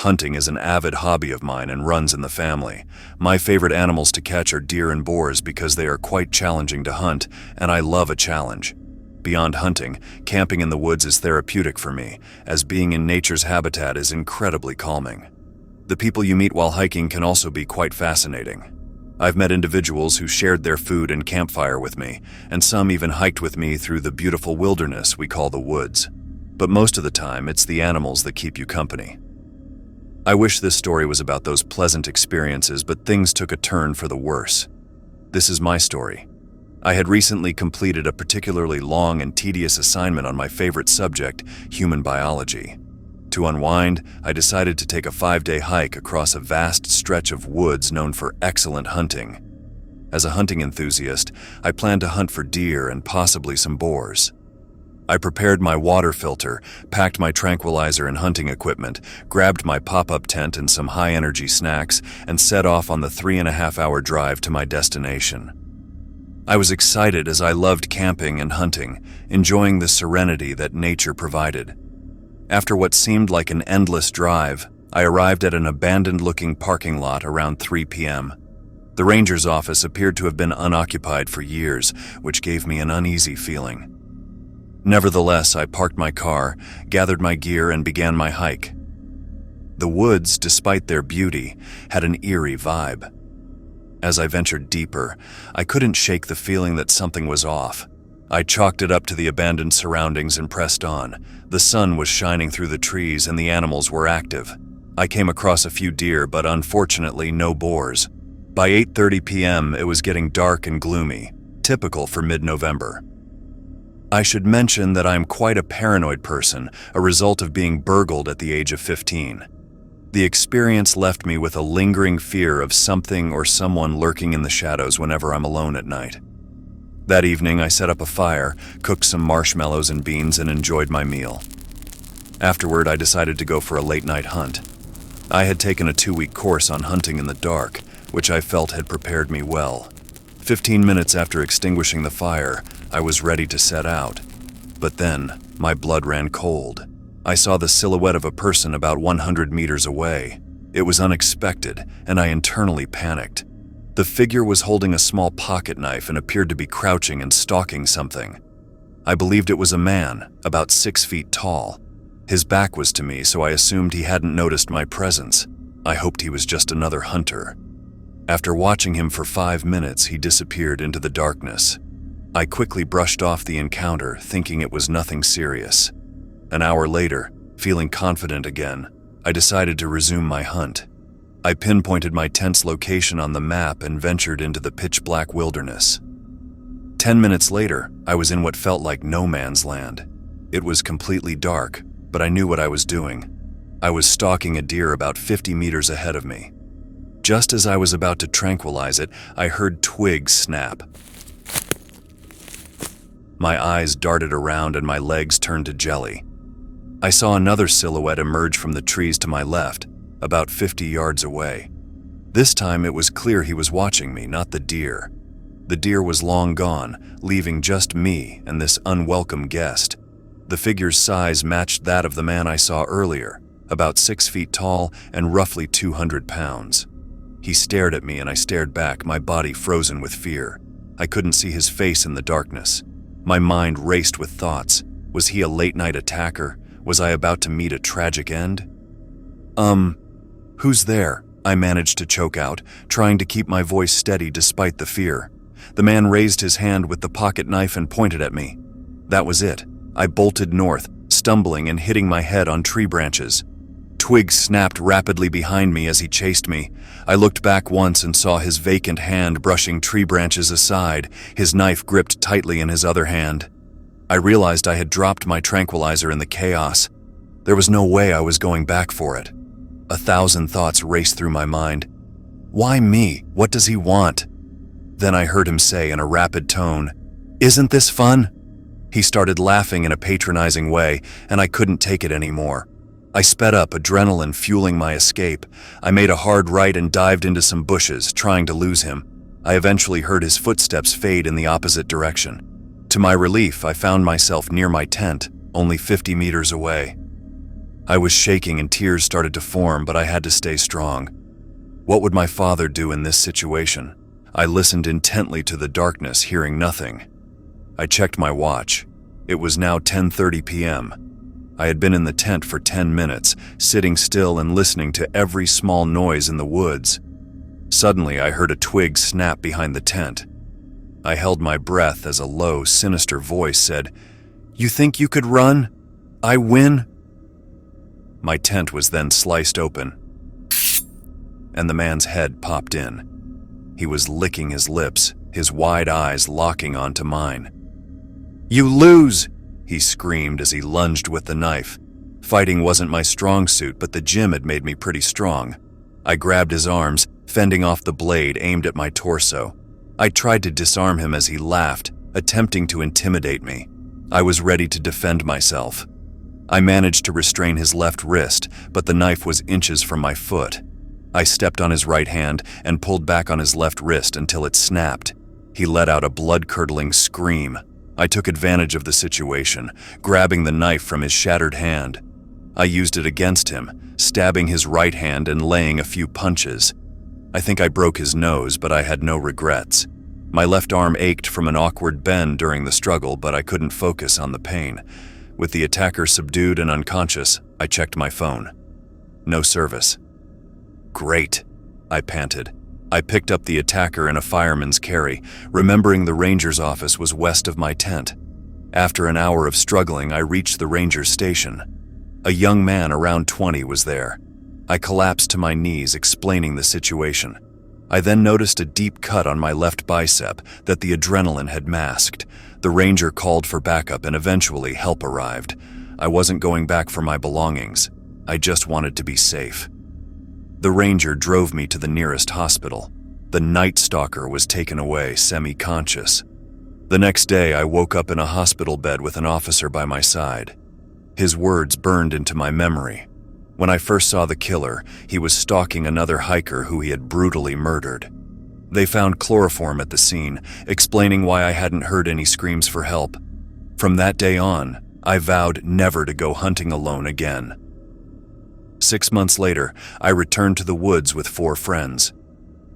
Hunting is an avid hobby of mine and runs in the family. My favorite animals to catch are deer and boars because they are quite challenging to hunt, and I love a challenge. Beyond hunting, camping in the woods is therapeutic for me, as being in nature's habitat is incredibly calming. The people you meet while hiking can also be quite fascinating. I've met individuals who shared their food and campfire with me, and some even hiked with me through the beautiful wilderness we call the woods. But most of the time, it's the animals that keep you company. I wish this story was about those pleasant experiences, but things took a turn for the worse. This is my story. I had recently completed a particularly long and tedious assignment on my favorite subject, human biology. To unwind, I decided to take a 5-day hike across a vast stretch of woods known for excellent hunting. As a hunting enthusiast, I planned to hunt for deer and possibly some boars. I prepared my water filter, packed my tranquilizer and hunting equipment, grabbed my pop-up tent and some high-energy snacks, and set off on the 3.5-hour drive to my destination. I was excited as I loved camping and hunting, enjoying the serenity that nature provided. After what seemed like an endless drive, I arrived at an abandoned-looking parking lot around 3 p.m. The ranger's office appeared to have been unoccupied for years, which gave me an uneasy feeling. Nevertheless, I parked my car, gathered my gear, and began my hike. The woods, despite their beauty, had an eerie vibe. As I ventured deeper, I couldn't shake the feeling that something was off. I chalked it up to the abandoned surroundings and pressed on. The sun was shining through the trees and the animals were active. I came across a few deer, but unfortunately no boars. By 8:30 p.m., it was getting dark and gloomy, typical for mid-November. I should mention that I'm quite a paranoid person, a result of being burgled at the age of 15. The experience left me with a lingering fear of something or someone lurking in the shadows whenever I'm alone at night. That evening, I set up a fire, cooked some marshmallows and beans, and enjoyed my meal. Afterward, I decided to go for a late-night hunt. I had taken a 2-week course on hunting in the dark, which I felt had prepared me well. 15 minutes after extinguishing the fire, I was ready to set out. But then, my blood ran cold. I saw the silhouette of a person about 100 meters away. It was unexpected, and I internally panicked. The figure was holding a small pocket knife and appeared to be crouching and stalking something. I believed it was a man, about 6 feet tall. His back was to me, so I assumed he hadn't noticed my presence. I hoped he was just another hunter. After watching him for 5 minutes, he disappeared into the darkness. I quickly brushed off the encounter, thinking it was nothing serious. An hour later, feeling confident again, I decided to resume my hunt. I pinpointed my tent's location on the map and ventured into the pitch-black wilderness. 10 minutes later, I was in what felt like no man's land. It was completely dark, but I knew what I was doing. I was stalking a deer about 50 meters ahead of me. Just as I was about to tranquilize it, I heard twigs snap. My eyes darted around and my legs turned to jelly. I saw another silhouette emerge from the trees to my left, about 50 yards away. This time it was clear he was watching me, not the deer. The deer was long gone, leaving just me and this unwelcome guest. The figure's size matched that of the man I saw earlier, about 6 feet tall and roughly 200 pounds. He stared at me and I stared back, my body frozen with fear. I couldn't see his face in the darkness. My mind raced with thoughts. Was he a late-night attacker? Was I about to meet a tragic end? Who's there? I managed to choke out, trying to keep my voice steady despite the fear. The man raised his hand with the pocket knife and pointed at me. That was it. I bolted north, stumbling and hitting my head on tree branches. Twigs snapped rapidly behind me as he chased me. I looked back once and saw his vacant hand brushing tree branches aside, his knife gripped tightly in his other hand. I realized I had dropped my tranquilizer in the chaos. There was no way I was going back for it. 1,000 thoughts raced through my mind. Why me? What does he want? Then I heard him say in a rapid tone, "Isn't this fun?" He started laughing in a patronizing way, and I couldn't take it anymore. I sped up, adrenaline fueling my escape. I made a hard right and dived into some bushes, trying to lose him. I eventually heard his footsteps fade in the opposite direction. To my relief, I found myself near my tent, only 50 meters away. I was shaking and tears started to form, but I had to stay strong. What would my father do in this situation? I listened intently to the darkness, hearing nothing. I checked my watch. It was now 10:30 p.m. I had been in the tent for 10 minutes, sitting still and listening to every small noise in the woods. Suddenly, I heard a twig snap behind the tent. I held my breath as a low, sinister voice said, "You think you could run? I win?" My tent was then sliced open, and the man's head popped in. He was licking his lips, his wide eyes locking onto mine. "You lose!" he screamed as he lunged with the knife. Fighting wasn't my strong suit, but the gym had made me pretty strong. I grabbed his arms, fending off the blade aimed at my torso. I tried to disarm him as he laughed, attempting to intimidate me. I was ready to defend myself. I managed to restrain his left wrist, but the knife was inches from my foot. I stepped on his right hand and pulled back on his left wrist until it snapped. He let out a blood-curdling scream. I took advantage of the situation, grabbing the knife from his shattered hand. I used it against him, stabbing his right hand and laying a few punches. I think I broke his nose, but I had no regrets. My left arm ached from an awkward bend during the struggle, but I couldn't focus on the pain. With the attacker subdued and unconscious, I checked my phone. No service. "Great," I panted. I picked up the attacker in a fireman's carry, remembering the ranger's office was west of my tent. After an hour of struggling, I reached the ranger's station. A young man around 20 was there. I collapsed to my knees, explaining the situation. I then noticed a deep cut on my left bicep that the adrenaline had masked. The ranger called for backup and eventually help arrived. I wasn't going back for my belongings. I just wanted to be safe. The ranger drove me to the nearest hospital. The Night Stalker was taken away, semi-conscious. The next day, I woke up in a hospital bed with an officer by my side. His words burned into my memory. When I first saw the killer, he was stalking another hiker who he had brutally murdered. They found chloroform at the scene, explaining why I hadn't heard any screams for help. From that day on, I vowed never to go hunting alone again. 6 months later, I returned to the woods with 4 friends.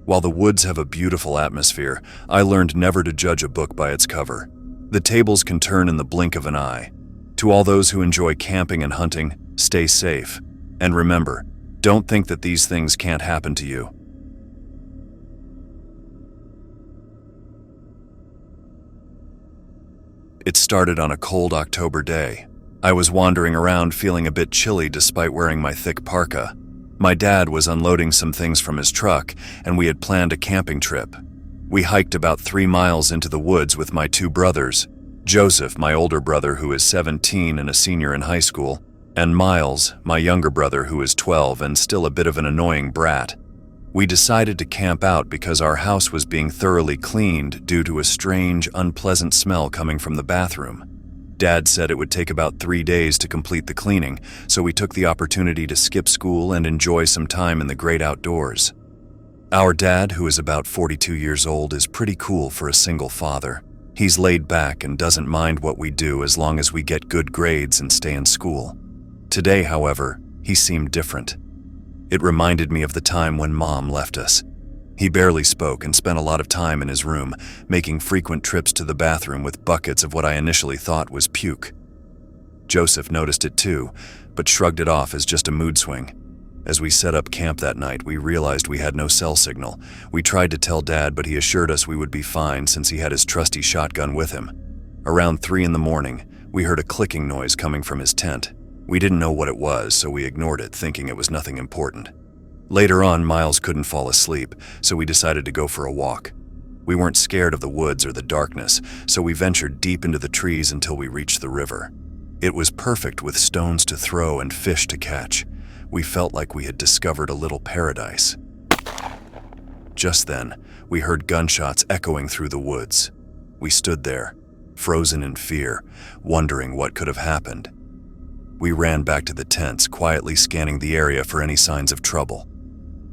While the woods have a beautiful atmosphere, I learned never to judge a book by its cover. The tables can turn in the blink of an eye. To all those who enjoy camping and hunting, stay safe. And remember, don't think that these things can't happen to you. It started on a cold October day. I was wandering around feeling a bit chilly despite wearing my thick parka. My dad was unloading some things from his truck, and we had planned a camping trip. We hiked about 3 miles into the woods with my 2 brothers, Joseph, my older brother who is 17 and a senior in high school, and Miles, my younger brother who is 12 and still a bit of an annoying brat. We decided to camp out because our house was being thoroughly cleaned due to a strange, unpleasant smell coming from the bathroom. Dad said it would take about 3 days to complete the cleaning, so we took the opportunity to skip school and enjoy some time in the great outdoors. Our dad, who is about 42 years old, is pretty cool for a single father. He's laid back and doesn't mind what we do as long as we get good grades and stay in school. Today, however, he seemed different. It reminded me of the time when Mom left us. He barely spoke and spent a lot of time in his room, making frequent trips to the bathroom with buckets of what I initially thought was puke. Joseph noticed it too, but shrugged it off as just a mood swing. As we set up camp that night, we realized we had no cell signal. We tried to tell Dad, but he assured us we would be fine since he had his trusty shotgun with him. Around 3 in the morning, we heard a clicking noise coming from his tent. We didn't know what it was, so we ignored it, thinking it was nothing important. Later on, Miles couldn't fall asleep, so we decided to go for a walk. We weren't scared of the woods or the darkness, so we ventured deep into the trees until we reached the river. It was perfect with stones to throw and fish to catch. We felt like we had discovered a little paradise. Just then, we heard gunshots echoing through the woods. We stood there, frozen in fear, wondering what could have happened. We ran back to the tents, quietly scanning the area for any signs of trouble.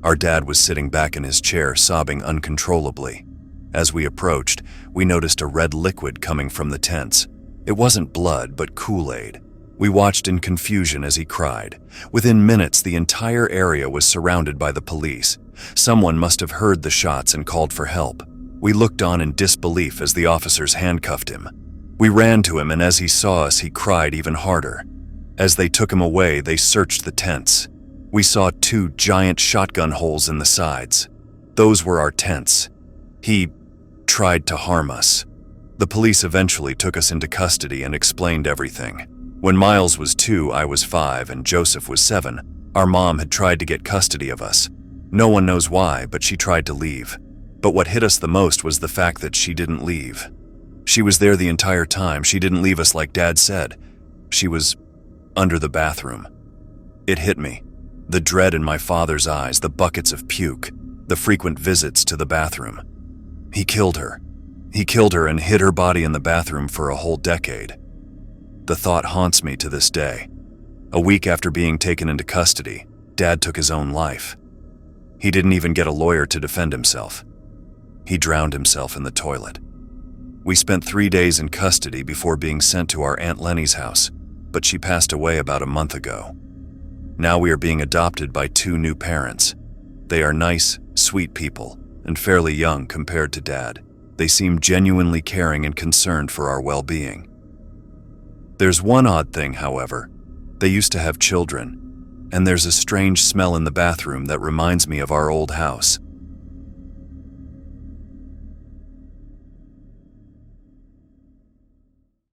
Our dad was sitting back in his chair, sobbing uncontrollably. As we approached, we noticed a red liquid coming from the tents. It wasn't blood, but Kool-Aid. We watched in confusion as he cried. Within minutes, the entire area was surrounded by the police. Someone must have heard the shots and called for help. We looked on in disbelief as the officers handcuffed him. We ran to him, and as he saw us, he cried even harder. As they took him away, they searched the tents. We saw 2 giant shotgun holes in the sides. Those were our tents. He tried to harm us. The police eventually took us into custody and explained everything. When Miles was 2, I was 5, and Joseph was 7, our mom had tried to get custody of us. No one knows why, but she tried to leave. But what hit us the most was the fact that she didn't leave. She was there the entire time. She didn't leave us like Dad said. She was under the bathroom. It hit me. The dread in my father's eyes, the buckets of puke, the frequent visits to the bathroom. He killed her. He killed her and hid her body in the bathroom for a whole decade. The thought haunts me to this day. A week after being taken into custody, Dad took his own life. He didn't even get a lawyer to defend himself. He drowned himself in the toilet. We spent 3 days in custody before being sent to our Aunt Lenny's house, but she passed away about a month ago. Now we are being adopted by 2 new parents. They are nice, sweet people, and fairly young compared to Dad. They seem genuinely caring and concerned for our well-being. There's one odd thing, however. They used to have children, and there's a strange smell in the bathroom that reminds me of our old house.